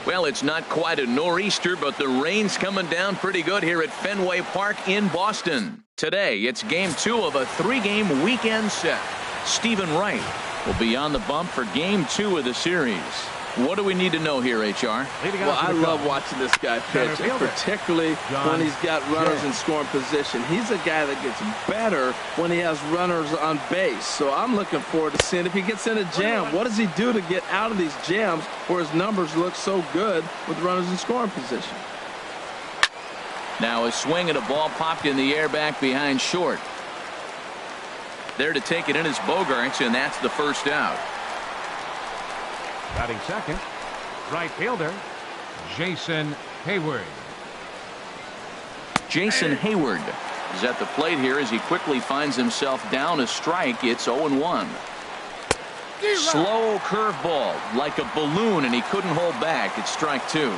Well, it's not quite a nor'easter, but the rain's coming down pretty good here at Fenway Park in Boston. Today, it's Game 2 of a 3-game weekend set. Stephen Wright will be on the bump for Game 2 of the series. What do we need to know here, HR? Well, I love watching this guy pitch, and particularly when he's got runners in scoring position. He's a guy that gets better when he has runners on base. So I'm looking forward to seeing if he gets in a jam. What does he do to get out of these jams where his numbers look so good with runners in scoring position? Now a swing and a ball popped in the air back behind short. There to take it in is Bogaerts, and that's the first out. Batting second, right fielder, Jason Hayward. Jason Hayward is at the plate here as he quickly finds himself down a strike. It's 0-1. Slow curveball like a balloon, and he couldn't hold back. It's strike 2.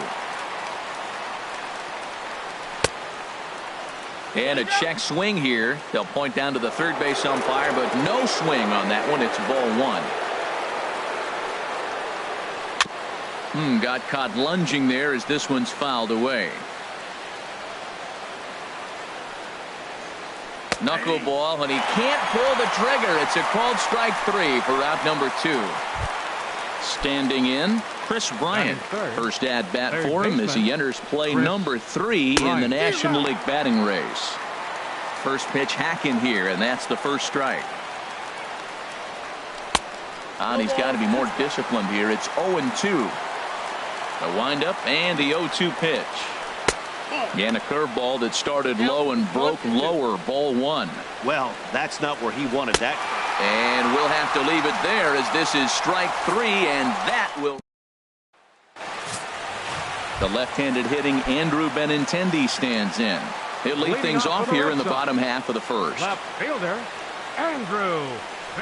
And a check swing here. They'll point down to the third base umpire, but no swing on that one. It's ball 1. Got caught lunging there as this one's fouled away. Knuckleball, and he can't pull the trigger. It's a called strike 3 for out number 2. Standing in, Chris Bryant. First at bat for him as he enters play number 3 in the National League batting race. First pitch hacking here, and that's the first strike. And he's got to be more disciplined here. It's 0-2. The windup and the 0-2 pitch. And a curveball that started low and broke lower. Ball 1. Well, that's not where he wanted that. And we'll have to leave it there as this is strike 3, and that will. The left-handed hitting Andrew Benintendi stands in. He'll lead things off here in the bottom half of the first. Left fielder, Andrew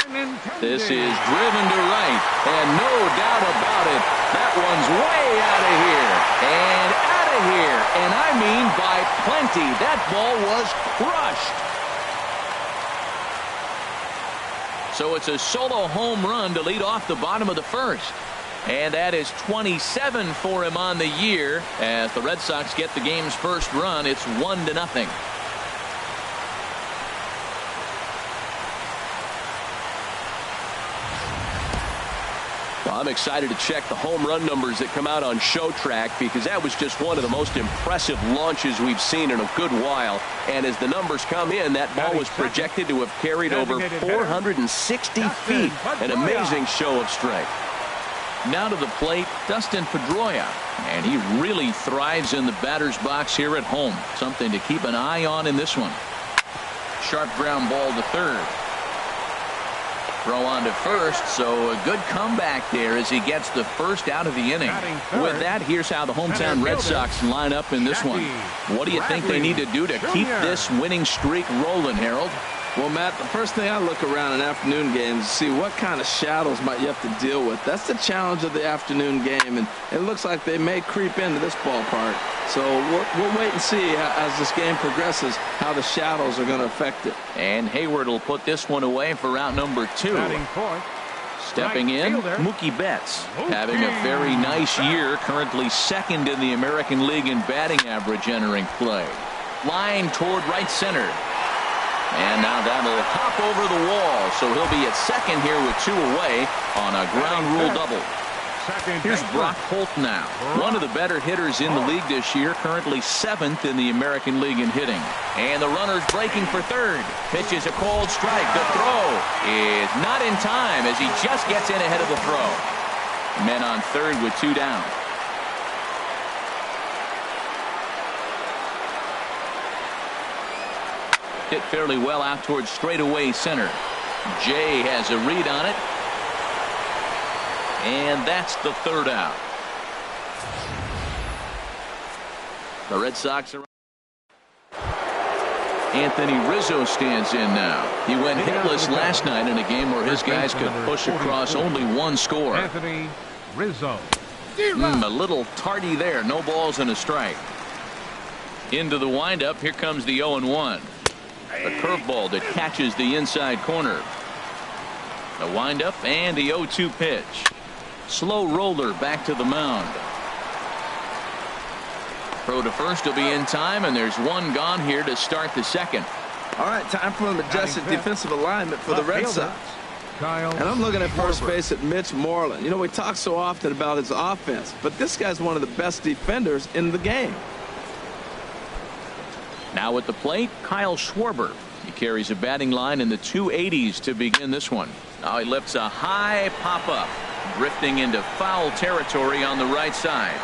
Benintendi. This is driven to right, and no doubt about it, that one's way out of here. And out of here, and I mean by plenty. That ball was crushed. So it's a solo home run to lead off the bottom of the first. And that is 27 for him on the year as the Red Sox get the game's first run. It's 1-0. Well, I'm excited to check the home run numbers that come out on Show Track because that was just one of the most impressive launches we've seen in a good while. And as the numbers come in, that ball was projected to have carried over 460 feet. An amazing show of strength. Now to the plate, Dustin Pedroia, and he really thrives in the batter's box here at home. Something to keep an eye on in this one. Sharp ground ball to third. Throw on to first, so a good comeback there as he gets the first out of the inning. With that, here's how the hometown Red Sox line up in this one. What do you think they need to do to keep this winning streak rolling, Harold? Well, Matt, the first thing I look around in afternoon games to see what kind of shadows might you have to deal with. That's the challenge of the afternoon game, and it looks like they may creep into this ballpark. So we'll wait and see as this game progresses how the shadows are going to affect it. And Hayward will put this one away for out number 2. Stepping in, Mookie Betts, having a very nice year, currently second in the American League in batting average entering play. Line toward right center. And now that'll hop over the wall, so he'll be at second here with 2 away on a ground rule double. Here's Brock Holt now, one of the better hitters in the league this year, currently 7th in the American League in hitting. And the runner's breaking for third. Pitch is a cold strike. The throw is not in time as he just gets in ahead of the throw. Men on third with 2 down. Hit fairly well out towards straightaway center. Jay has a read on it. And that's the third out. The Red Sox are. Anthony Rizzo stands in now. He went hitless last night in a game where his guys could push across only 1 score. Anthony Rizzo. A little tardy there. No balls and a strike. Into the windup. Here comes the 0-1. A curveball that catches the inside corner. The windup and the 0-2 pitch. Slow roller back to the mound. Throw to first will be in time, and there's one gone here to start the second. All right, time for an adjusted defensive alignment for the Red Sox. And I'm looking at first base at Mitch Moreland. You know, we talk so often about his offense, but this guy's one of the best defenders in the game. Now at the plate, Kyle Schwarber. He carries a batting line in the 280s to begin this one. Now he lifts a high pop-up, drifting into foul territory on the right side.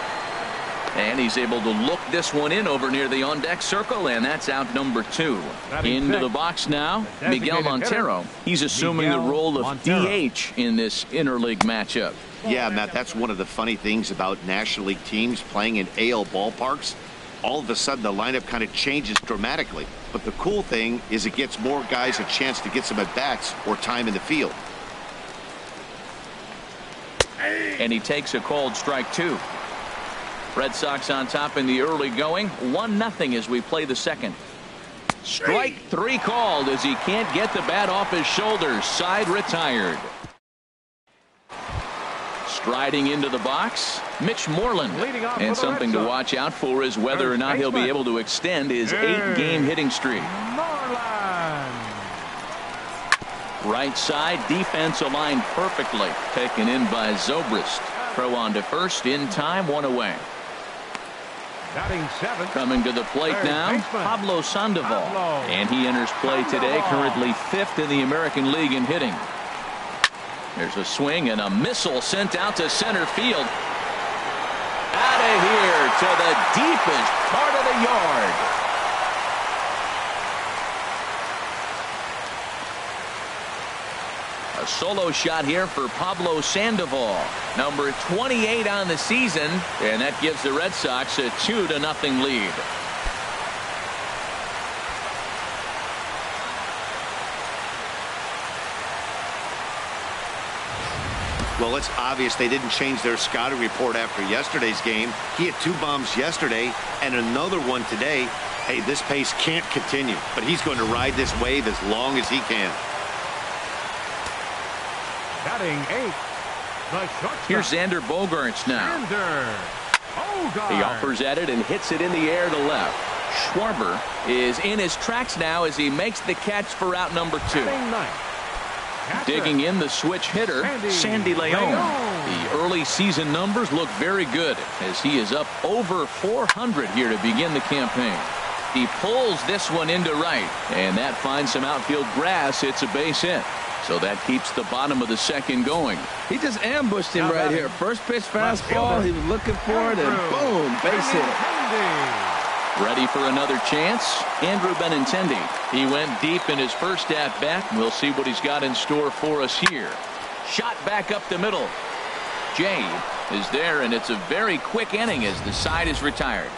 And he's able to look this one in over near the on-deck circle, and that's out number 2. Into the box now, Miguel Montero. He's assuming the role of DH in this interleague matchup. Yeah, Matt, that's one of the funny things about National League teams playing in AL ballparks. All of a sudden, the lineup kind of changes dramatically. But the cool thing is it gets more guys a chance to get some at-bats or time in the field. And he takes a called strike 2. Red Sox on top in the early going, 1-0 as we play the second. Strike 3 called as he can't get the bat off his shoulders. Side retired. Striding into the box, Mitch Moreland. And something to watch out for is whether or not he'll be able to extend his 8-game hitting streak. Right side, defense aligned perfectly. Taken in by Zobrist. Throw on to first, in time, 1 away. Coming to the plate now, Pablo Sandoval. And he enters play today, currently 5th in the American League in hitting. There's a swing and a missile sent out to center field. Out of here to the deepest part of the yard. A solo shot here for Pablo Sandoval, number 28 on the season, and that gives the Red Sox a 2-0 lead. Well, it's obvious they didn't change their scouting report after yesterday's game. He had 2 bombs yesterday and another one today. Hey, this pace can't continue, but he's going to ride this wave as long as he can. Batting 8, the shortstop. Here's Xander Bogaerts now. He offers at it and hits it in the air to left. Schwarber is in his tracks now as he makes the catch for out number 2. Digging in the switch hitter, Sandy Leon. The early season numbers look very good as he is up over 400 here to begin the campaign. He pulls this one into right, and that finds some outfield grass. It's a base hit. So that keeps the bottom of the second going. He just ambushed him right here. First pitch fastball. He was looking for it, and boom, base hit. Ready for another chance? Andrew Benintendi. He went deep in his first at-bat. We'll see what he's got in store for us here. Shot back up the middle. Jay is there, and it's a very quick inning as the side is retired.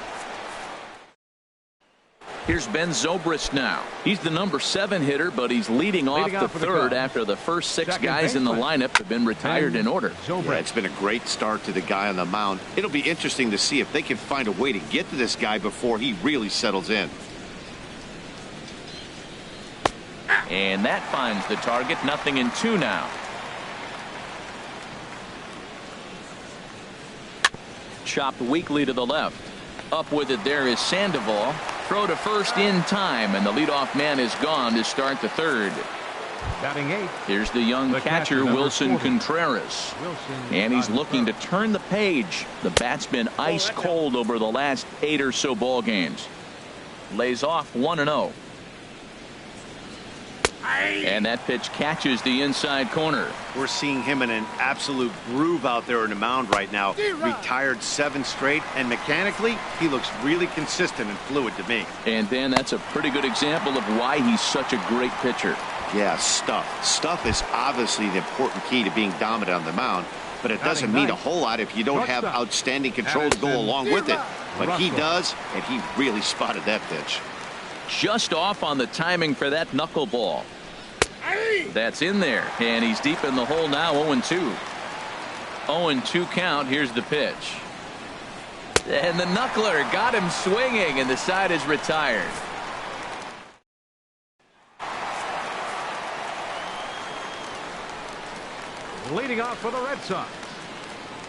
Here's Ben Zobrist now. He's the number 7 hitter, but he's leading off the third after the first 6 guys in the lineup have been retired in order. Yeah, it's been a great start to the guy on the mound. It'll be interesting to see if they can find a way to get to this guy before he really settles in. And that finds the target. 0-2 now. Chopped weakly to the left. Up with it there is Sandoval. Throw to first in time, and the leadoff man is gone to start the third. Batting 8. Here's the young catcher, Wilson Contreras. And he's looking to turn the page. The bat's been ice cold over the last 8 or so ball games. Lays off 1-0. And that pitch catches the inside corner. We're seeing him in an absolute groove out there in the mound right now. Retired 7 straight, and mechanically, he looks really consistent and fluid to me. And Ben, that's a pretty good example of why he's such a great pitcher. Yeah, stuff. Stuff is obviously the important key to being dominant on the mound, but it doesn't mean a whole lot if you don't have outstanding control to go along with it. But he does, and he really spotted that pitch. Just off on the timing for that knuckleball. That's in there, and he's deep in the hole now. 0-2. 0-2 count. Here's the pitch. And the knuckler got him swinging, and the side is retired. Leading off for the Red Sox,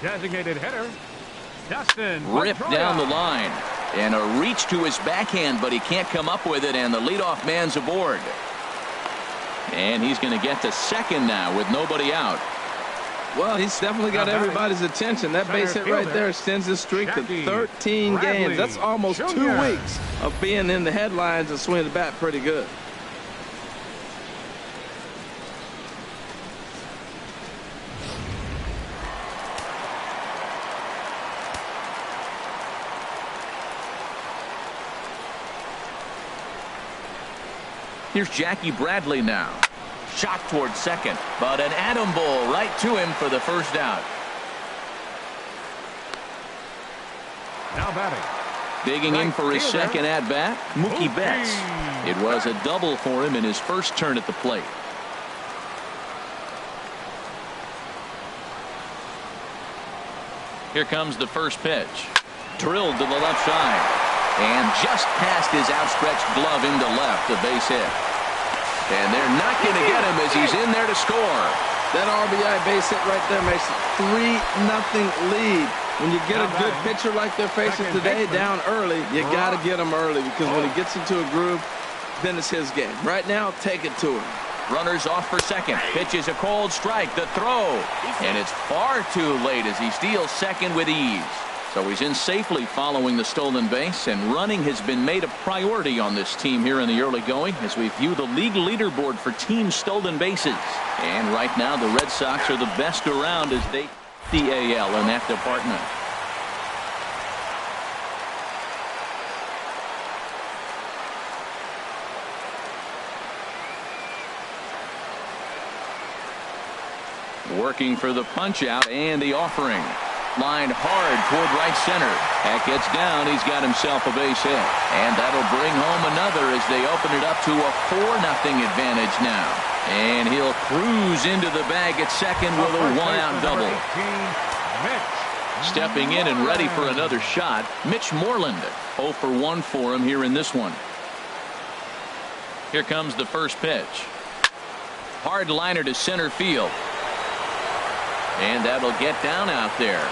designated hitter Dustin ripped down the line. And a reach to his backhand, but he can't come up with it, and the leadoff man's aboard. And he's going to get to second now with nobody out. Well, he's definitely got everybody's attention. That base hit right there extends his streak to 13 games. That's almost 2 weeks of being in the headlines and swinging the bat pretty good. Here's Jackie Bradley now. Shot towards second, but an atom ball right to him for the first out. Now batting. Digging in for his second at bat, Mookie Betts. It was a double for him in his first turn at the plate. Here comes the first pitch. Drilled to the left side. And just past his outstretched glove into left, a base hit. And they're not going to get him as he's in there to score. That RBI base hit right there makes it 3-0 lead. When you get a good pitcher like they're facing today down early, you got to get him early, because when he gets into a groove, then it's his game. Right now, take it to him. Runners off for second. Pitches a cold strike. The throw. And it's far too late as he steals second with ease. So he's in safely following the stolen base, and running has been made a priority on this team here in the early going as we view the league leaderboard for team stolen bases. And right now the Red Sox are the best around as they the AL in that department. Working for the punch out and the offering. Lined hard toward right center. That gets down. He's got himself a base hit. And that'll bring home another as they open it up to a 4-0 advantage now. And he'll cruise into the bag at second with a one-out double. Stepping in and ready for another shot, Mitch Moreland. 0 for 1 for him here in this one. Here comes the first pitch. Hard liner to center field. And that'll get down out there.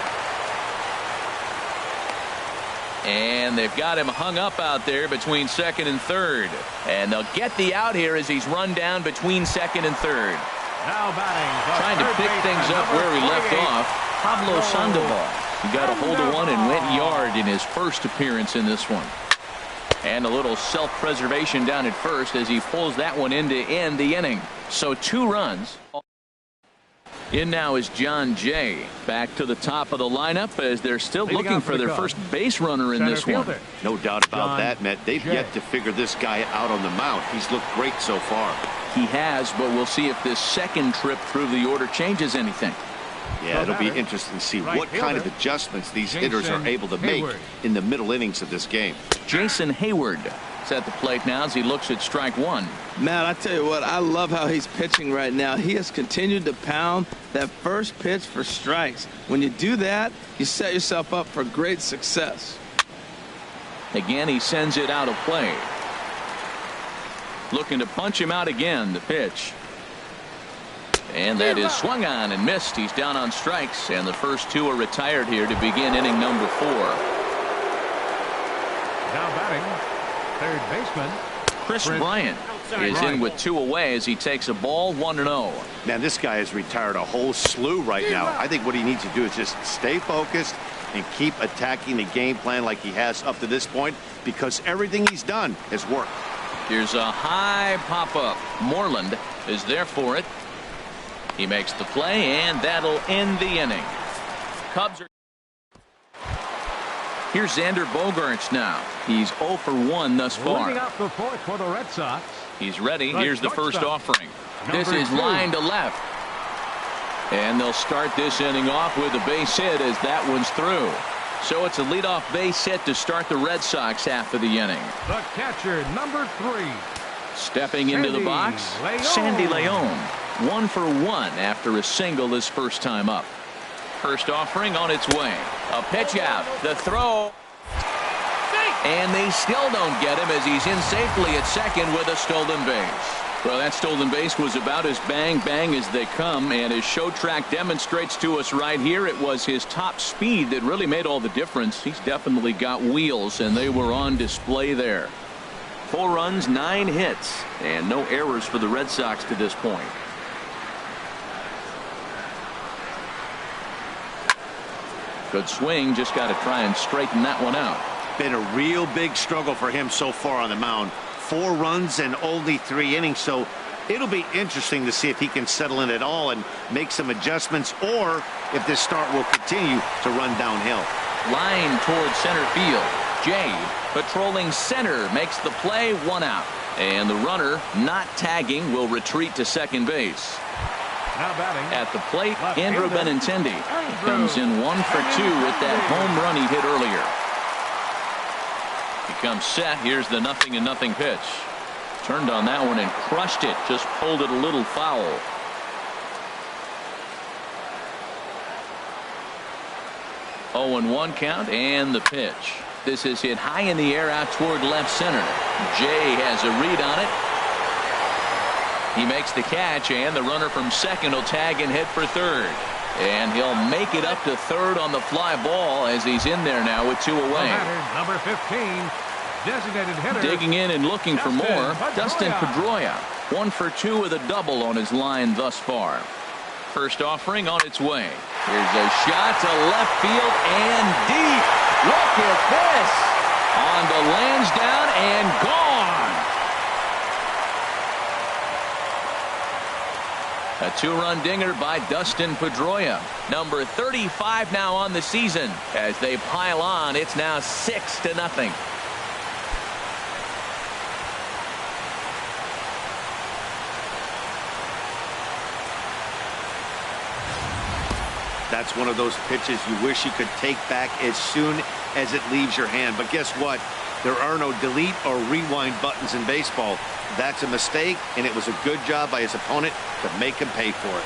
And they've got him hung up out there between second and third. And they'll get the out here as he's run down between second and third. Now batting. Trying to pick things up where he left off. Pablo Sandoval. He got a hold of one and went yard in his first appearance in this one. And a little self-preservation down at first as he pulls that one in to end the inning. So 2 runs. In now is John Jay. Back to the top of the lineup as they're still looking for their first base runner in this one. No doubt about that, Matt. They've yet to figure this guy out on the mound. He's looked great so far. He has, but we'll see if this second trip through the order changes anything. Yeah, it'll be interesting to see what kind of adjustments these hitters are able to make in the middle innings of this game. Jason Hayward is at the plate now as he looks at strike one. Matt, I tell you what, I love how he's pitching right now. He has continued to pound that first pitch for strikes. When you do that, you set yourself up for great success. Again, he sends it out of play. Looking to punch him out again. The pitch. And that is swung on and missed. He's down on strikes, and the first 2 are retired here to begin inning number 4. Now batting, third baseman Chris Bryant is in with 2 away as he takes a ball 1-0. Man, this guy has retired a whole slew right now. I think what he needs to do is just stay focused and keep attacking the game plan like he has up to this point, because everything he's done has worked. Here's a high pop-up. Moreland is there for it. He makes the play, and that'll end the inning. Cubs are. Here's Xander Bogaerts now. He's 0 for 1 thus far. Leading up the fourth for the Red Sox. He's ready. Here's the first offering. This is line to left. And they'll start this inning off with a base hit as that one's through. So it's a leadoff base hit to start the Red Sox half of the inning. The catcher, number 3. Stepping into the box, Sandy Leon. 1 for 1 after a single his first time up. First offering on its way. A pitch out. The throw. And they still don't get him as he's in safely at second with a stolen base. Well, that stolen base was about as bang-bang as they come, and as Show Track demonstrates to us right here, it was his top speed that really made all the difference. He's definitely got wheels, and they were on display there. 4 runs, 9 hits, and no errors for the Red Sox to this point. Good swing, just got to try and straighten that one out. Been a real big struggle for him so far on the mound. 4 runs and only 3 innings, so it'll be interesting to see if he can settle in at all and make some adjustments, or if this start will continue to run downhill. Line towards center field. Jade patrolling center makes the play, 1 out. And the runner not tagging will retreat to second base. Now batting at the plate, Andrew Benintendi comes in 1 for 2 with that home run he hit earlier. He comes set. Here's the 0-0 pitch. Turned on that one and crushed it. Just pulled it a little foul. Oh, and 1 count, and the pitch. This is hit high in the air out toward left center. Jay has a read on it. He makes the catch, and the runner from second will tag and head for third. And he'll make it up to third on the fly ball as he's in there now with 2 away. Number 15, designated hitter. Digging in and looking for more, Dustin Pedroia. 1 for 2 with a double on his line thus far. First offering on its way. Here's a shot to left field and deep. Look at this. On to Lansdowne and gone. A 2-run dinger by Dustin Pedroia. Number 35 now on the season. As they pile on, it's now 6-0. That's one of those pitches you wish you could take back as soon as it leaves your hand. But guess what? There are no delete or rewind buttons in baseball. That's a mistake, and it was a good job by his opponent to make him pay for it.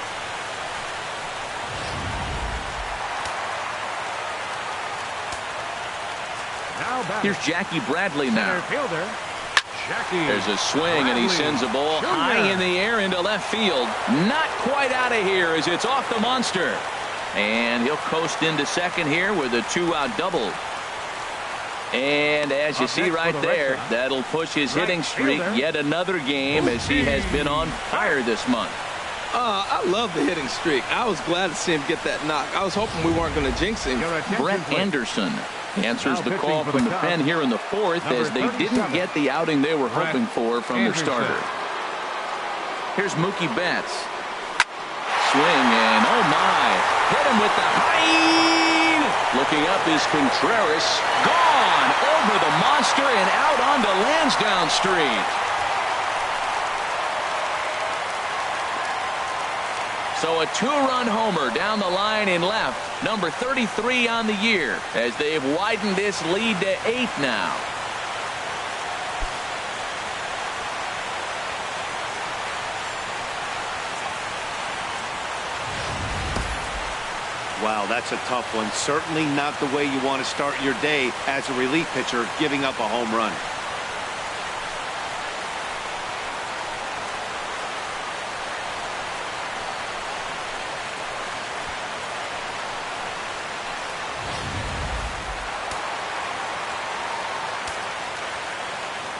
Here's Jackie Bradley now. There's a swing, and he sends a ball high in the air into left field. Not quite out of here as it's off the monster. And he'll coast into second here with a 2-out double. And as you see right there, that'll push his hitting streak yet another game as he has been on fire this month. I love the hitting streak. I was glad to see him get that knock. I was hoping we weren't going to jinx him. Brett Anderson answers the call from the pen here in the 4th as they didn't get the outing they were hoping for from their starter. Here's Mookie Betts. Swing and oh my, hit him with the high. Looking up is Contreras. Gone over the monster and out onto Lansdowne Street. So a 2-run homer down the line in left. Number 33 on the year as they've widened this lead to 8 now. Wow, that's a tough one. Certainly not the way you want to start your day as a relief pitcher, giving up a home run.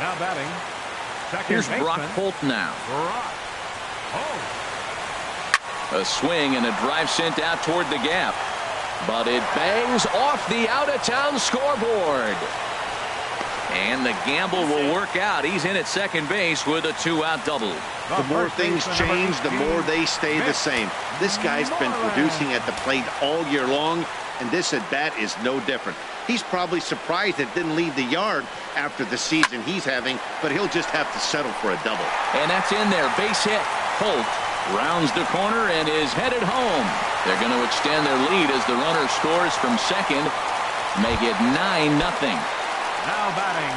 Now batting. Here's Brock Holt now. A swing and a drive sent out toward the gap. But it bangs off the out-of-town scoreboard. And the gamble will work out. He's in at second base with a 2-out double. The more things change, the more they stay the same. This guy's been producing at the plate all year long, and this at-bat is no different. He's probably surprised it didn't leave the yard after the season he's having, but he'll just have to settle for a double. And that's in there. Base hit. Holt rounds the corner and is headed home. They're going to extend their lead as the runner scores from second. Make it 9-0. Now batting.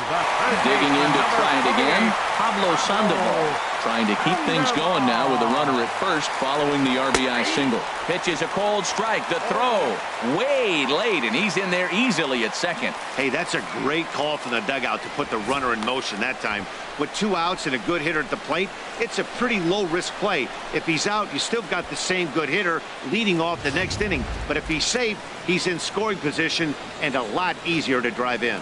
Digging in to try it again. Pablo Sandoval trying to keep things going now with a runner at first following the RBI single. Pitches a cold strike. The throw way late, and he's in there easily at second. Hey, that's a great call from the dugout to put the runner in motion that time. With 2 outs and a good hitter at the plate, it's a pretty low-risk play. If he's out, you still got the same good hitter leading off the next inning. But if he's safe, he's in scoring position and a lot easier to drive in.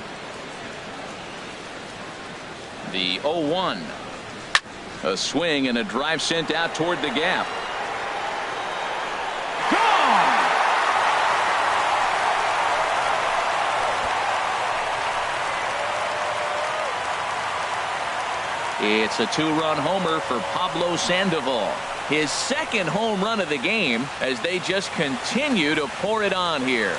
The 0-1. A swing and a drive sent out toward the gap. It's a 2-run homer for Pablo Sandoval. His second home run of the game as they just continue to pour it on here.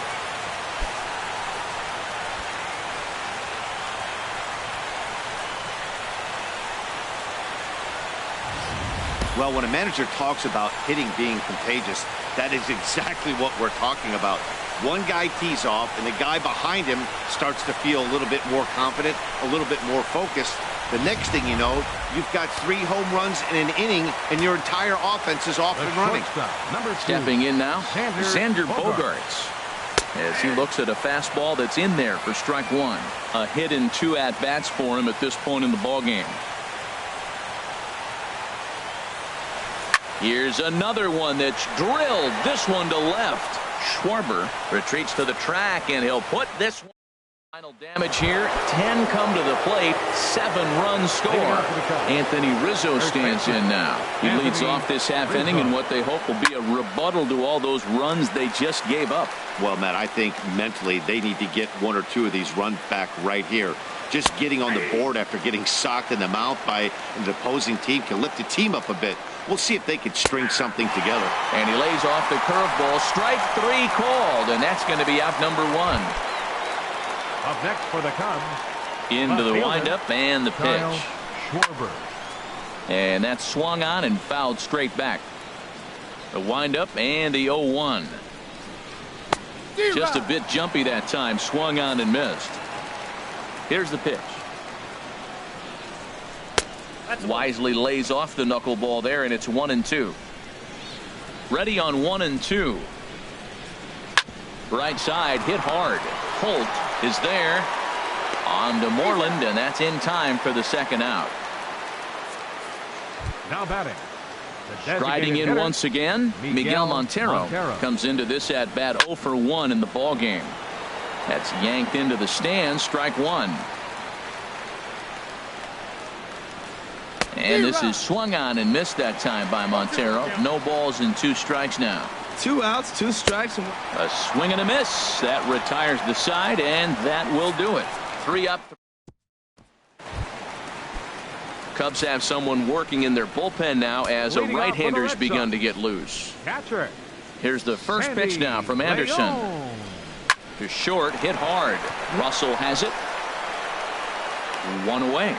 Well, when a manager talks about hitting being contagious, that is exactly what we're talking about. One guy tees off, and the guy behind him starts to feel a little bit more confident, a little bit more focused. The next thing you know, you've got 3 home runs in an inning, and your entire offense is off and running. Stepping in now, Xander Bogaerts, as he looks at a fastball that's in there for strike 1. A hit and 2 at-bats for him at this point in the ballgame. Here's another one that's drilled. This one to left. Schwarber retreats to the track, and he'll put this one. Final damage here. 10 come to the plate. 7 runs score. Anthony Rizzo stands in now. He leads off this half inning in what they hope will be a rebuttal to all those runs they just gave up. Well, Matt, I think mentally they need to get 1 or 2 of these runs back right here. Just getting on the board after getting socked in the mouth by the opposing team can lift the team up a bit. We'll see if they can string something together. And he lays off the curveball. Strike 3 called, and that's going to be out number 1. Up next for the Cubs. Into the windup and the pitch. Schwarber. And that's swung on and fouled straight back. The windup and the 0-1. Just a bit jumpy that time. Swung on and missed. Here's the pitch. Wisely lays off the knuckleball there, and it's 1-2. Ready on 1-2. Right side hit hard. Holt is there. On to Moreland, and that's in time for the second out. Now batting. Striding in once again, Miguel Montero comes into this at bat 0 for 1 in the ball game. That's yanked into the stands. Strike 1. And this is swung on and missed that time by Montero. No balls and 2 strikes now. 2 outs, 2 strikes. A swing and a miss. That retires the side, and that will do it. 3 up. Cubs have someone working in their bullpen now as a right-hander's begun to get loose. Catcher. Here's the first pitch now from Anderson. To short, hit hard. Russell has it. 1 away.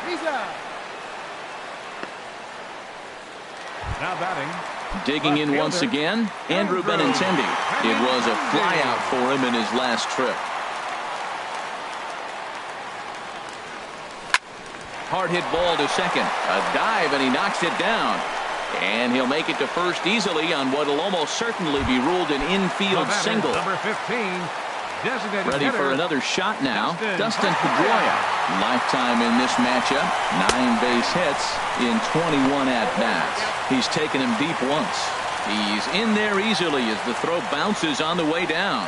Now batting. Digging in once again, Andrew Benintendi. It was a flyout for him in his last trip. Hard hit ball to second. A dive, and he knocks it down. And he'll make it to first easily on what will almost certainly be ruled an infield single. Number 15. Ready for another shot now. Dustin Pedroia. Lifetime in this matchup. 9 base hits in 21 at-bats. He's taken him deep once. He's in there easily as the throw bounces on the way down.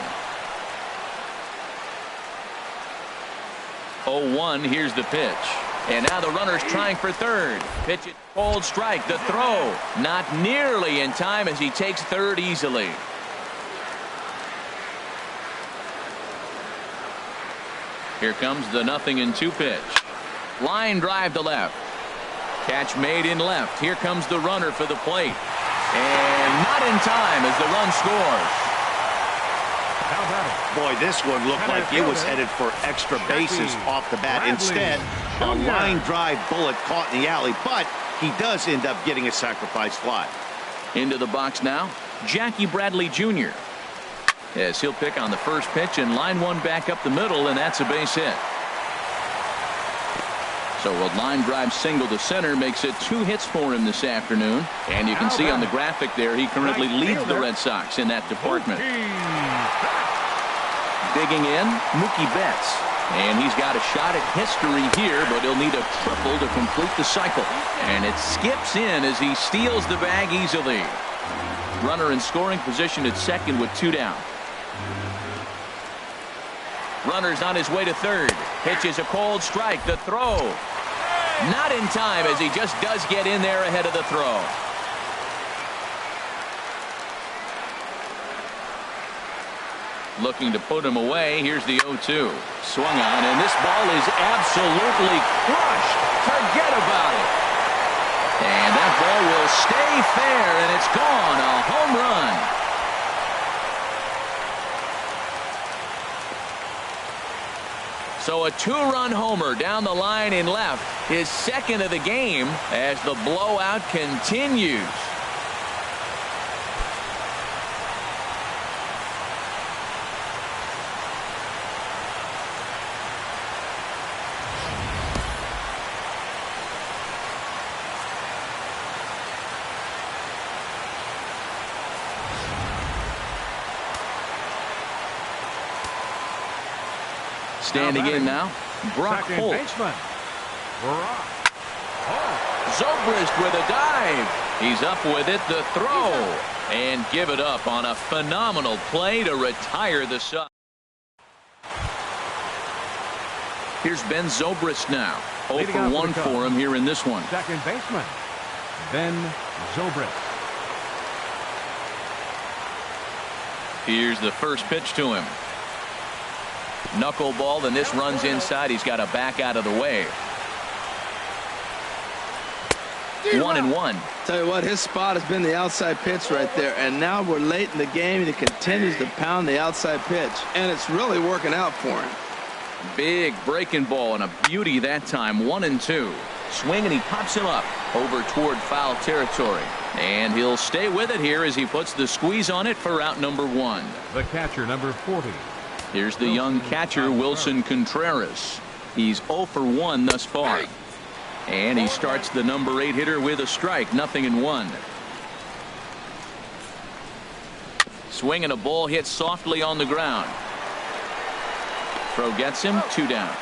0-1. Here's the pitch. And now the runner's trying for third. Pitch it, cold strike. The throw not nearly in time as he takes third easily. Here comes the 0-2 pitch. Line drive to left. Catch made in left. Here comes the runner for the plate. And not in time as the run scores. Boy, this one looked like it was headed for extra bases off the bat. Instead, a line drive bullet caught in the alley, but he does end up getting a sacrifice fly. Into the box now, Jackie Bradley Jr. As he'll pick on the first pitch and line one back up the middle, and that's a base hit. So a line drive single to center makes it 2 hits for him this afternoon. And you can see on the graphic there he currently leads the Red Sox in that department. Digging in, Mookie Betts. And he's got a shot at history here, but he'll need a triple to complete the cycle. And it skips in as he steals the bag easily. Runner in scoring position at second with 2 down. Runner's on his way to third. Pitches a cold strike. The throw. Not in time as he just does get in there ahead of the throw. Looking to put him away. Here's the 0-2. Swung on, and this ball is absolutely crushed. Forget about it. And that ball will stay fair, and it's gone. A home run. So a 2-run homer down the line in left. His second of the game as the blowout continues. Standing in now, Brock Holt. Zobrist with a dive. He's up with it, the throw. And give it up on a phenomenal play to retire the Sox. Here's Ben Zobrist now. 0 for 1 for him here in this one. Second baseman, Ben Zobrist. Here's the first pitch to him. Knuckleball, and this runs inside. He's got to back out of the way. 1-1. Tell you what, his spot has been the outside pitch right there, and now we're late in the game and he continues to pound the outside pitch, and it's really working out for him. Big breaking ball and a beauty that time. 1-2. Swing, and he pops him up over toward foul territory, and he'll stay with it here as he puts the squeeze on it for out number 1. The catcher, number 40. Here's the young catcher, Wilson Contreras. He's 0 for 1 thus far. And he starts the number 8 hitter with a strike. 0-1. Swing, and a ball hit softly on the ground. Throw gets him. 2 down.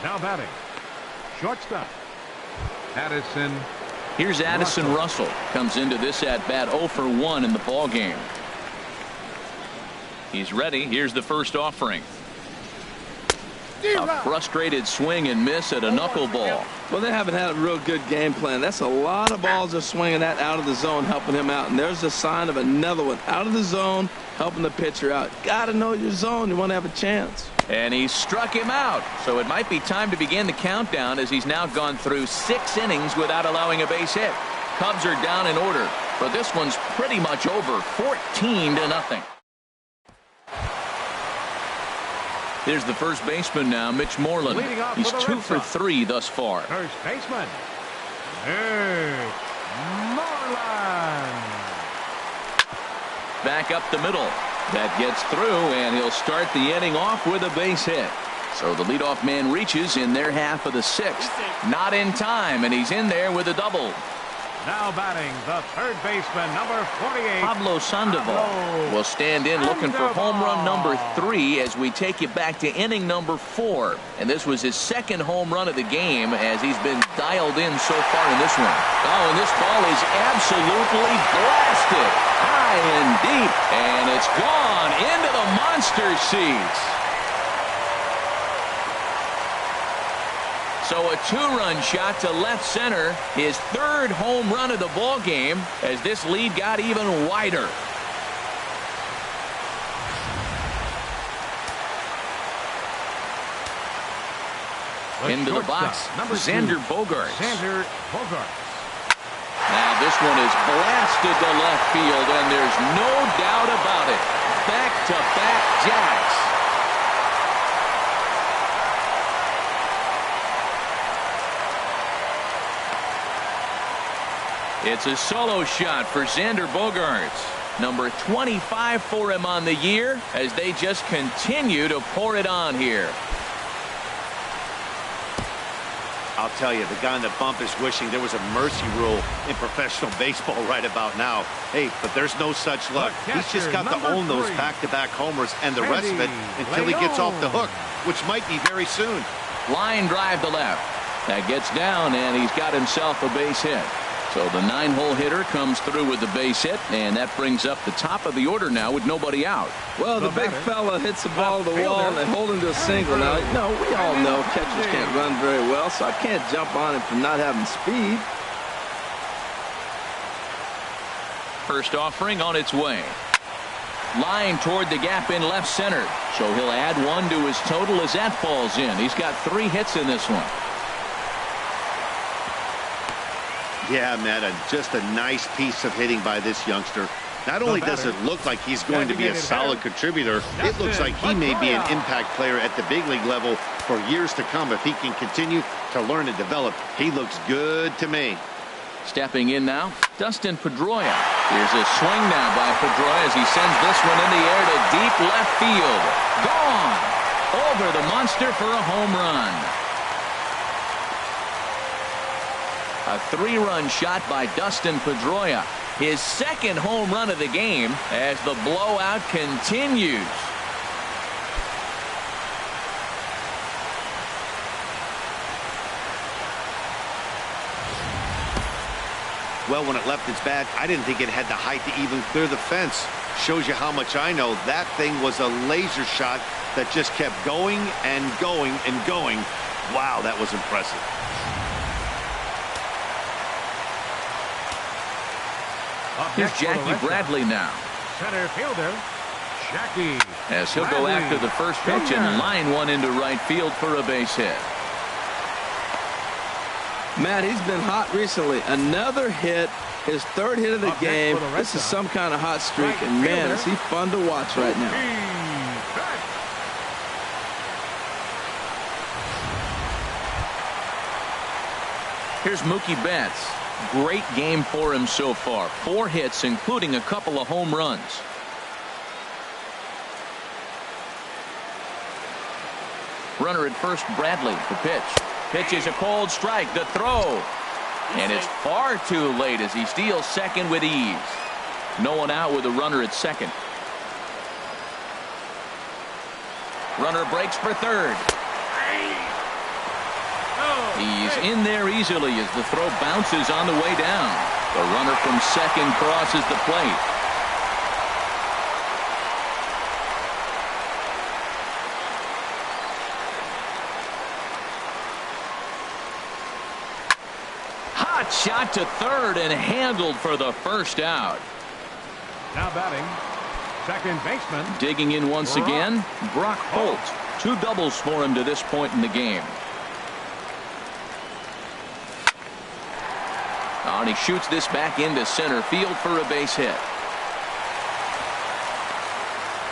Now batting, shortstop, Addison. Here's Addison Russell. Comes into this at bat 0 for 1 in the ball game. He's ready. Here's the first offering. A frustrated swing and miss at a knuckleball. Well, they haven't had a real good game plan. That's a lot of balls they're swinging at out of the zone, helping him out. And there's a sign of another one out of the zone, helping the pitcher out. Got to know your zone. You want to have a chance. And he struck him out. So it might be time to begin the countdown as he's now gone through 6 innings without allowing a base hit. Cubs are down in order, but this one's pretty much over. 14-0. Here's the first baseman now, Mitch Moreland. He's 2 for 3 thus far. First baseman, Mitch Moreland. Back up the middle. That gets through, and he'll start the inning off with a base hit. So the leadoff man reaches in their half of the 6th. Not in time, and he's in there with a double. Now batting, the third baseman, number 48. Pablo Sandoval will stand in looking for home run number 3 as we take you back to inning number 4. And this was his second home run of the game as he's been dialed in so far in this one. Oh, and this ball is absolutely blasted high and deep, and it's gone into the monster seats. So a 2-run shot to left center, his 3rd home run of the ball game as this lead got even wider. Into the box, Xander Bogaerts. Xander Bogaerts. Now this one is blasted to left field, and there's no doubt about it. Back-to-back jacks. It's a solo shot for Xander Bogaerts. Number 25 for him on the year as they just continue to pour it on here. I'll tell you, the guy in the bump is wishing there was a mercy rule in professional baseball right about now. Hey, but there's no such luck. He's just got to own those back-to-back homers and the rest of it until he gets off the hook, which might be very soon. Line drive to left. That gets down, and he's got himself a base hit. So the 9-hole hitter comes through with the base hit, and that brings up the top of the order now with nobody out. Well, the big fella hits the ball to the wall and they hold him to a single. Now, we all know catchers can't run very well, so I can't jump on him for not having speed. First offering on its way. Line toward the gap in left center. So he'll add one to his total as that falls in. He's got 3 hits in this one. Yeah, Matt, just a nice piece of hitting by this youngster. Not only does it look like he's going to be a solid contributor, it looks like he may be an impact player at the big league level for years to come if he can continue to learn and develop. He looks good to me. Stepping in now, Dustin Pedroia. Here's a swing now by Pedroia as he sends this one in the air to deep left field. Gone! Over the monster for a home run. A 3-run shot by Dustin Pedroia. His second home run of the game as the blowout continues. Well, when it left its bat, I didn't think it had the height to even clear the fence. Shows you how much I know. That thing was a laser shot that just kept going and going and going. Wow, that was impressive. Here's Jackie Bradley now. Center fielder, Jackie. As he'll go after the first pitch and line one into right field for a base hit. Matt, he's been hot recently. Another hit, his 3rd hit of the game. This is some kind of hot streak, and man, is he fun to watch right now. Here's Mookie Betts. Great game for him so far. 4 hits, including a couple of home runs. Runner at first, Bradley. The pitch. Pitch is a cold strike. The throw. And it's far too late as he steals second with ease. No one out with a runner at second. Runner breaks for third. He's in there easily as the throw bounces on the way down. The runner from second crosses the plate. Hot shot to third and handled for the first out. Now batting, second baseman. Digging in once again, Brock Holt. 2 doubles for him to this point in the game. And he shoots this back into center field for a base hit.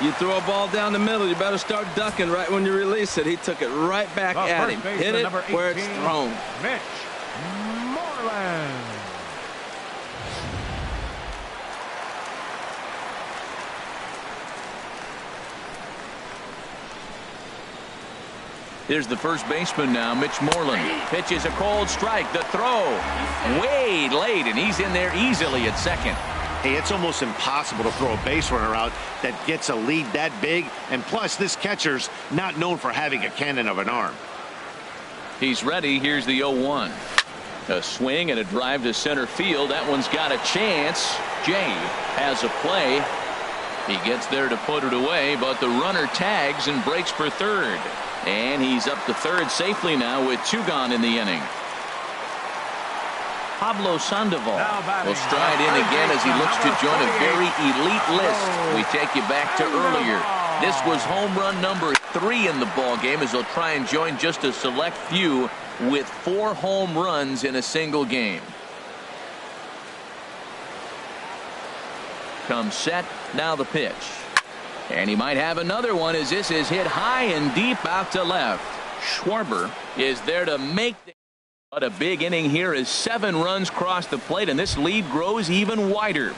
You throw a ball down the middle, you better start ducking right when you release it. He took it right back at him. Hit it where it's thrown. Mitch Moreland. Here's the first baseman now, Mitch Moreland. Pitches a cold strike. The throw way late, and he's in there easily at second. Hey, it's almost impossible to throw a base runner out that gets a lead that big. And plus, this catcher's not known for having a cannon of an arm. He's ready. Here's the 0-1. A swing and a drive to center field. That one's got a chance. Jay has a play. He gets there to put it away, but the runner tags and breaks for third. And he's up to third safely now with 2 gone in the inning. Pablo Sandoval will stride in again as he looks to join a very elite list. We take you back to earlier. This was home run number 3 in the ball game as they'll try and join just a select few with 4 home runs in a single game. Comes set. Now the pitch. And he might have another one as this is hit high and deep out to left. Schwarber is there to make the... But a big inning here as 7 runs cross the plate, and this lead grows even wider.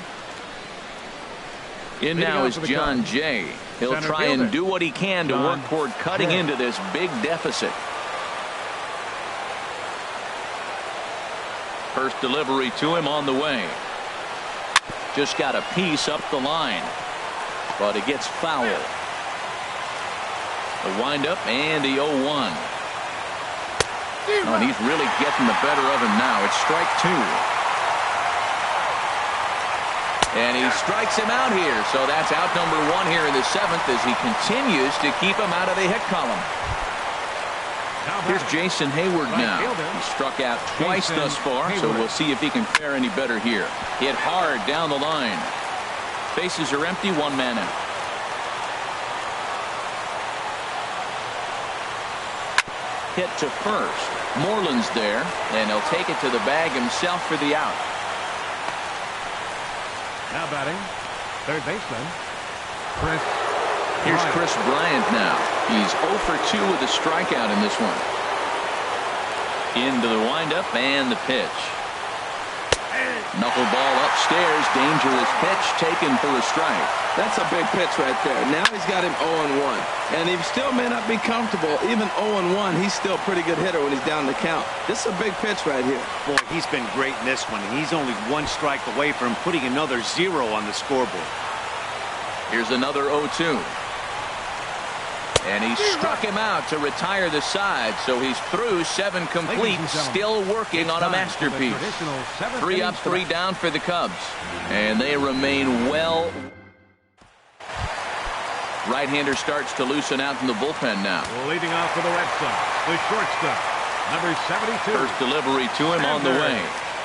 In now is John Jay. He'll try and do what he can to work toward cutting into this big deficit. First delivery to him on the way. Just got a piece up the line, but it gets foul. The windup and the 0-1. Oh, and he's really getting the better of him now. It's strike 2. And he strikes him out here. So that's out number 1 here in the 7th as he continues to keep him out of the hit column. Here's Jason Hayward now. He struck out twice thus far, so we'll see if he can fare any better here. Hit hard down the line. Bases are empty, 1 man out. Hit to first. Moreland's there, and he'll take it to the bag himself for the out. Now batting, third baseman, Chris. Here's Chris Bryant now. He's 0 for 2 with a strikeout in this one. Into the windup and the pitch. Knuckleball upstairs. Dangerous pitch taken for a strike. That's a big pitch right there. Now he's got him 0-1. And he still may not be comfortable. Even 0-1, he's still a pretty good hitter when he's down the count. This is a big pitch right here. Boy, he's been great in this one. And he's only 1 strike away from putting another 0 on the scoreboard. Here's another 0-2. And he struck him out to retire the side, so he's through 7 complete, still working on a masterpiece. 3 up, 3 down for the Cubs, and they remain well. Right-hander starts to loosen out in the bullpen now. Leading off for the Red Sox, the shortstop, number 72. First delivery to him on the way.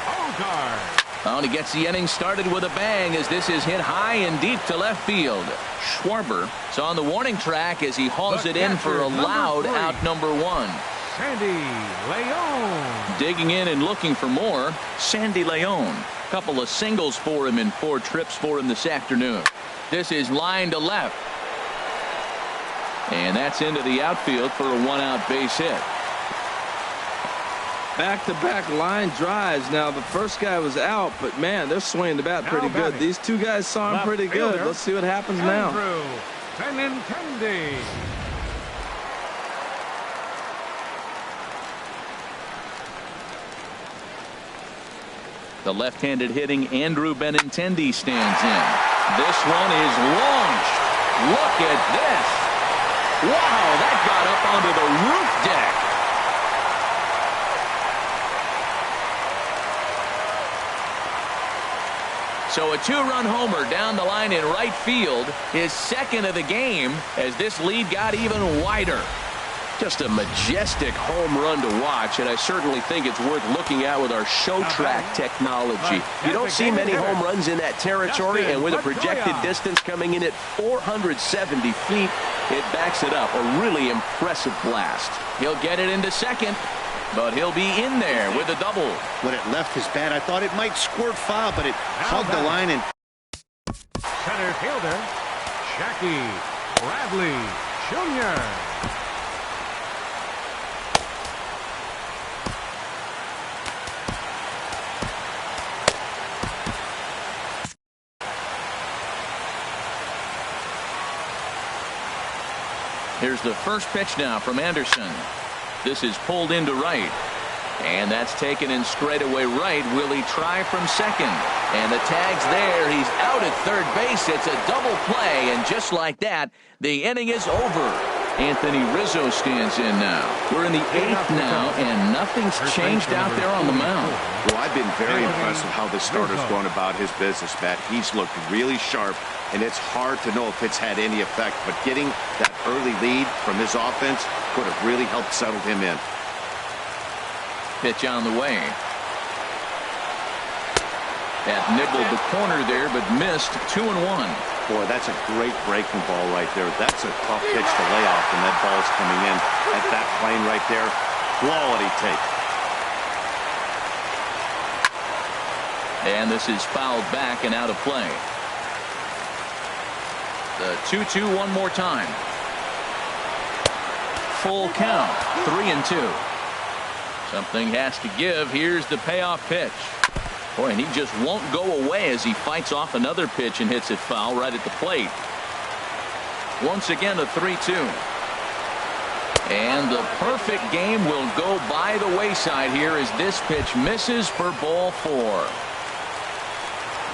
Bogart. Oh, and he gets the inning started with a bang as this is hit high and deep to left field. Schwarber is on the warning track as he hauls it in for a loud out number 1. Sandy Leon. Digging in and looking for more. Sandy Leon. Couple of singles for him in 4 trips for him this afternoon. This is line to left. And that's into the outfield for a 1-out base hit. Back-to-back line drives. Now, the first guy was out, but, man, they're swinging the bat pretty good. These 2 guys saw him pretty good. Let's see what happens now. The left-handed hitting Andrew Benintendi stands in. This one is launched. Look at this. Wow, that got up onto the roof deck. So a 2-run homer down the line in right field, his 2nd of the game, as this lead got even wider. Just a majestic home run to watch, and I certainly think it's worth looking at with our show track technology. You don't see many home runs in that territory, and with a projected distance coming in at 470 feet, it backs it up. A really impressive blast. He'll get it into 2nd. But he'll be in there with a double. When it left his bat, I thought it might squirt foul, but it hugged the line and. Center fielder, Jackie Bradley Jr. Here's the first pitch now from Anderson. This is pulled into right. And that's taken in straightaway right. Will he try from 2nd? And the tag's there. He's out at 3rd base. It's a double play. And just like that, the inning is over. Anthony Rizzo stands in now. We're in the 8th now, and nothing's changed out there on the mound. Well, I've been very impressed with how this starter's going about his business, Matt. He's looked really sharp, and it's hard to know if it's had any effect. But getting that early lead from his offense could have really helped settle him in. Pitch on the way. That nibbled the corner there, but missed. 2-1. Boy, that's a great breaking ball right there. That's a tough pitch to lay off, and that ball's coming in at that plane right there. Quality take. And this is fouled back and out of play. The 2-2 one more time. Full count. 3-2. Something has to give. Here's the payoff pitch. Boy, and he just won't go away as he fights off another pitch and hits it foul right at the plate. Once again, a 3-2. And the perfect game will go by the wayside here as this pitch misses for ball 4.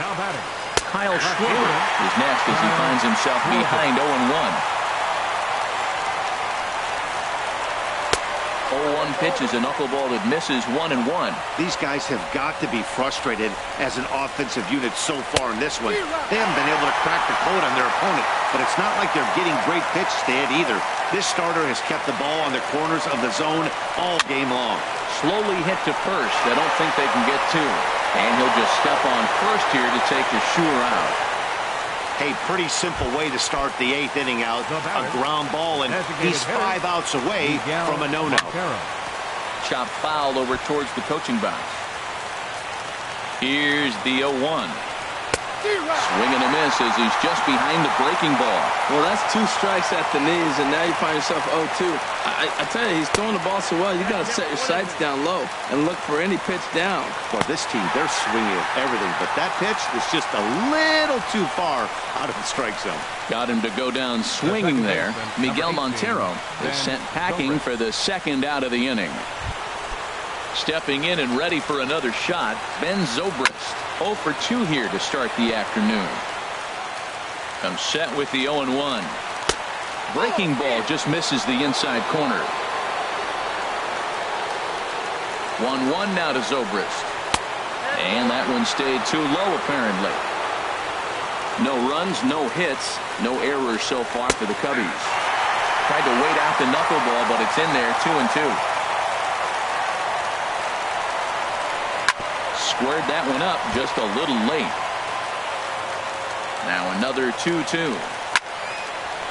Now batting, Kyle Schwarber is next as he finds himself behind 0-1. 0-1 pitch is a knuckleball that misses 1-1. These guys have got to be frustrated as an offensive unit so far in this one. They haven't been able to crack the code on their opponent, but it's not like they're getting great pitches to hit either. This starter has kept the ball on the corners of the zone all game long. Slowly hit to first. I don't think they can get to. And he'll just step on first here to take the sure out. Hey, pretty simple way to start the 8th inning out. A ground ball, and he's 5 outs away from a no-no. Chop foul over towards the coaching box. Here's the 0-1. Swing and a miss as he's just behind the breaking ball. Well, that's 2 strikes at the knees, and now you find yourself 0-2. I tell you, he's throwing the ball so well, you got to set your sights down low and look for any pitch down. Well, this team, they're swinging at everything, but that pitch was just a little too far out of the strike zone. Got him to go down swinging there. Miguel Montero is sent packing for the 2nd out of the inning. Stepping in and ready for another shot, Ben Zobrist. 0 for 2 here to start the afternoon. Comes set with the 0-1. Breaking ball just misses the inside corner. 1-1 now to Zobrist. And that one stayed too low apparently. No runs, no hits, no errors so far for the Cubbies. Tried to wait out the knuckleball, but it's in there, 2-2. Squared that one up just a little late. Now another 2-2.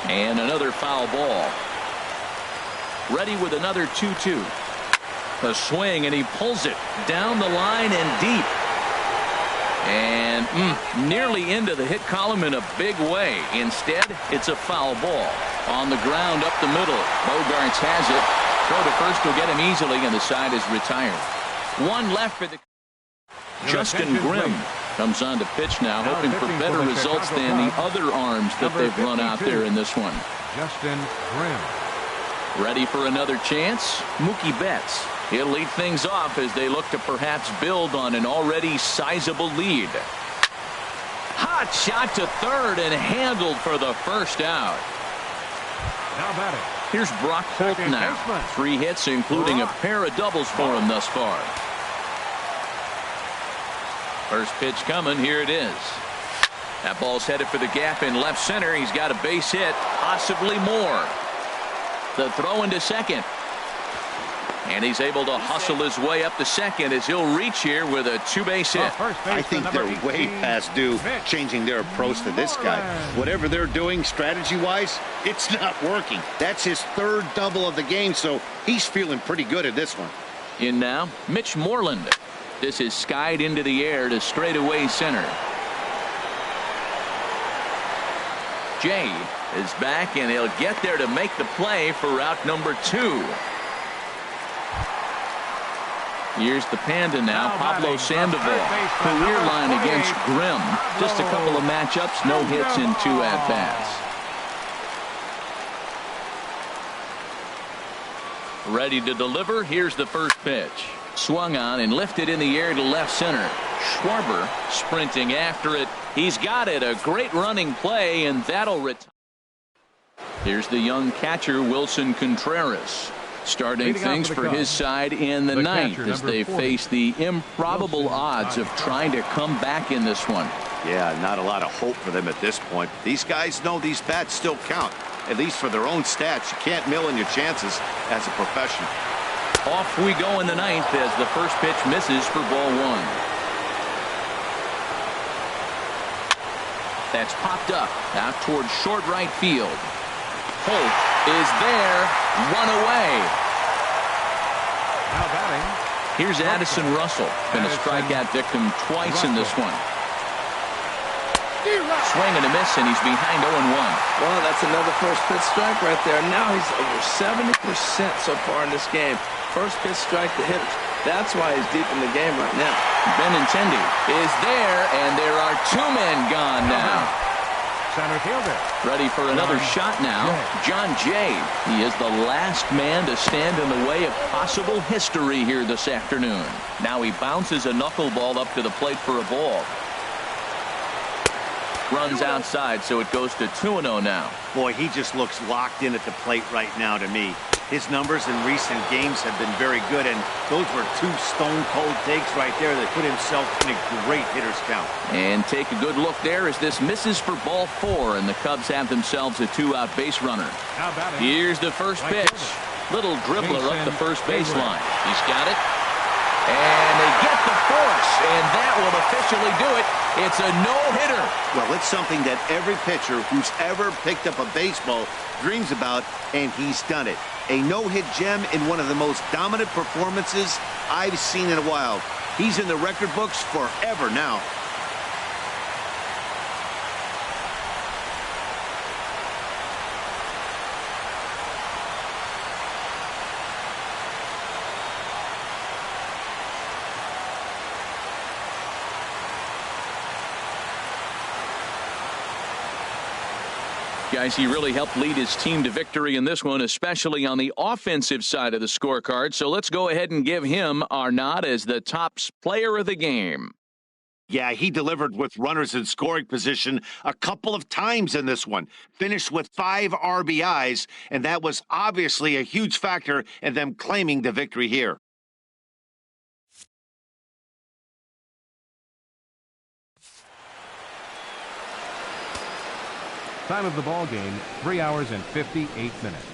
And another foul ball. Ready with another 2-2. A swing, and he pulls it down the line and deep. And nearly into the hit column in a big way. Instead, it's a foul ball. On the ground up the middle. Bogarts has it. Throw to first will get him easily, and the side is retired. 1 left for the... Justin Grimm comes on to pitch now, hoping for better results than the other arms that they've run out there in this one. Justin Grimm. Ready for another chance? Mookie Betts. He'll lead things off as they look to perhaps build on an already sizable lead. Hot shot to third and handled for the 1st out. Now batting. Here's Brock Holt now. 3 hits, including a pair of doubles for him thus far. First pitch coming. Here it is. That ball's headed for the gap in left center. He's got a base hit, possibly more. The throw into second. And he's able to hustle his way up to second as he'll reach here with a 2-base hit. I think they're way past due changing their approach to this guy. Whatever they're doing strategy-wise, it's not working. That's his 3rd double of the game, so he's feeling pretty good at this one. In now, Mitch Moreland. This is skied into the air to straightaway center. Jay is back, and he'll get there to make the play for route number 2. Here's the Panda now, Pablo Sandoval. Career line against Grimm. Just a couple of matchups, no hits in 2 at-bats. Ready to deliver. Here's the first pitch. Swung on and lifted in the air to left center. Schwarber sprinting after it. He's got it. A great running play, and that'll retire. Here's the young catcher, Wilson Contreras, starting things for his side in the 9th as they face the improbable odds of trying to come back in this one. Yeah, not a lot of hope for them at this point. These guys know these bats still count, at least for their own stats. You can't mill in your chances as a professional. Off we go in the 9th as the first pitch misses for ball 1. That's popped up out towards short right field. Holt is there. One away. Now batting. Here's Addison Russell. Been a strikeout victim twice in this one. Swing and a miss, and he's behind 0-1. Well, that's another first pitch strike right there. Now he's over 70% so far in this game. First pitch strike to hitters. That's why he's deep in the game right now. Benintendi is there, and there are 2 men gone now. center fielder. Ready for another shot now. John Jay. He is the last man to stand in the way of possible history here this afternoon. Now he bounces a knuckleball up to the plate for a ball. Runs outside, so it goes to 2-0 now. Boy, he just looks locked in at the plate right now to me. His numbers in recent games have been very good, and those were two stone-cold takes right there that put himself in a great hitter's count. And take a good look there as this misses for ball 4, and the Cubs have themselves a 2-out base runner. Here's the first pitch. Little dribbler up the first baseline. He's got it. And they get the force, and that will officially do it. It's a no-hitter. Well, it's something that every pitcher who's ever picked up a baseball dreams about, and he's done it. A no-hit gem in one of the most dominant performances I've seen in a while. He's in the record books forever now. Guys, he really helped lead his team to victory in this one, especially on the offensive side of the scorecard. So let's go ahead and give him our nod as the top player of the game. Yeah, he delivered with runners in scoring position a couple of times in this one. Finished with 5 RBIs, and that was obviously a huge factor in them claiming the victory here. Time of the ball game, 3 hours and 58 minutes.